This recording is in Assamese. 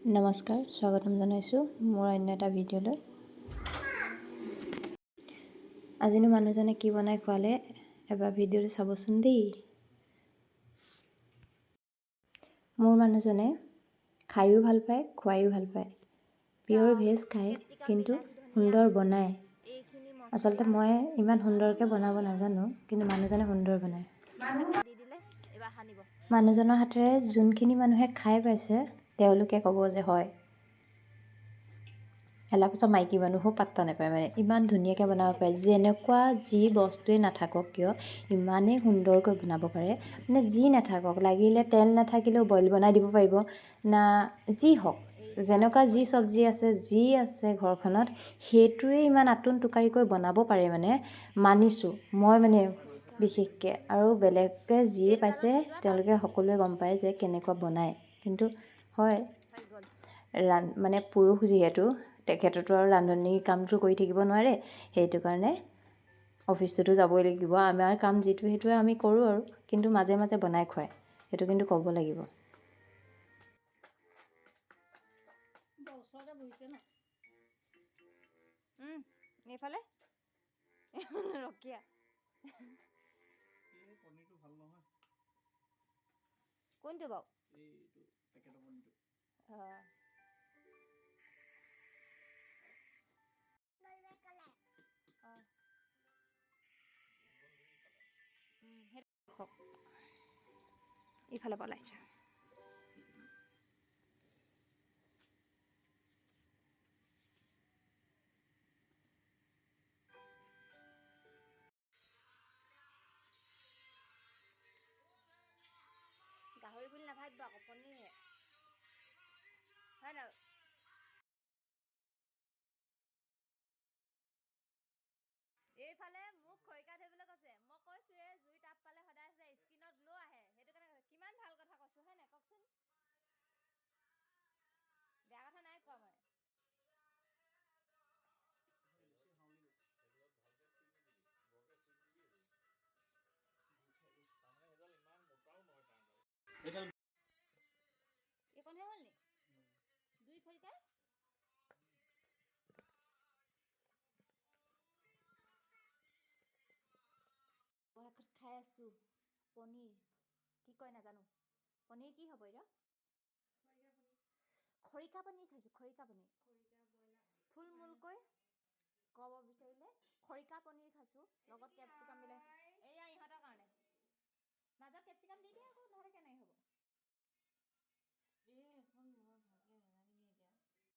নমস্কাৰ, স্বাগতম জনাইছোঁ মোৰ অন্য এটা ভিডিঅ'লৈ। আজিনো মানুহজনে কি বনাই খোৱালে এবাৰ ভিডিঅ'টো চাবচোন দেই। মোৰ মানুহজনে খায়ো ভাল পায়, খুৱায়ো ভাল পায়। পিয়'ৰ ভেজ খায়, কিন্তু সুন্দৰ বনায়। আচলতে মই ইমান সুন্দৰকৈ বনাব নাজানো, কিন্তু মানুহজনে সুন্দৰ বনায়। মানুহজনৰ হাতেৰে যোনখিনি মানুহে খাই পাইছে তেওঁলোকে ক'ব যে হয়। এলাপচা মাইকী মানুহো পাত্তা নাপায়, মানে ইমান ধুনীয়াকৈ বনাব পাৰে। যেনেকুৱা যি বস্তুৱেই নাথাকক কিয় ইমানেই সুন্দৰকৈ বনাব পাৰে। মানে যি নাথাকক, লাগিলে তেল নাথাকিলেও বইল বনাই দিব পাৰিব, না যি হওক, যেনেকুৱা যি চব্জি আছে, যি আছে ঘৰখনত সেইটোৱে ইমান আটোম টোকাৰিকৈ বনাব পাৰে। মানে মানিছোঁ মই, মানে বিশেষকৈ। আৰু বেলেগে যিয়ে পাইছে তেওঁলোকে সকলোৱে গম পায় যে কেনেকুৱা বনায়। কিন্তু হয়, মানে পুৰুষ যিহেতু তেখেততো আৰু ৰান্ধনিৰ কামটো কৰি থাকিব নোৱাৰে। সেইটো কাৰণে অফিচটোতো যাবই লাগিব। আমাৰ কাম যিটো সেইটোৱে আমি কৰোঁ আৰু, কিন্তু মাজে মাজে বনাই খুৱায়, সেইটো কিন্তু ক'ব লাগিব। এইফালে ৰকিয়া কোনটো বাৰু? ইফালে পলাইছে। গাহৰি বুলি নাভাবিব আকৌ, পনীৰহে হয় ন। এইফালে মোক খৰিকা ধৰিবলৈ কৈছে। মই কৈছোঁ এই জুই তাপ পালে সদায় স্কিনত গ্লো আহে, সেইটো কাৰণে কিমান ভাল কথা কৈছোঁ হয় নাই কওকচোন। বেয়া কথা নাই কোৱা মই। এইকণহে হ'ল নি দুই খৰিকা? খাই আছোঁ পনীৰ, কি কয় নাজানো। পনীৰ কি হ'ব এতিয়া? খৰিকা পনীৰ খাইছোঁ, খৰিকা পনীৰ। থুলমূলকৈ ক'ব বিচাৰিলে খৰিকা পনীৰ খাইছোঁ, লগত কেপচিকাম দিলে। এয়া ইহঁতৰ কাৰণে মাজত কেপচিকাম দি দিয়ে আকৌ।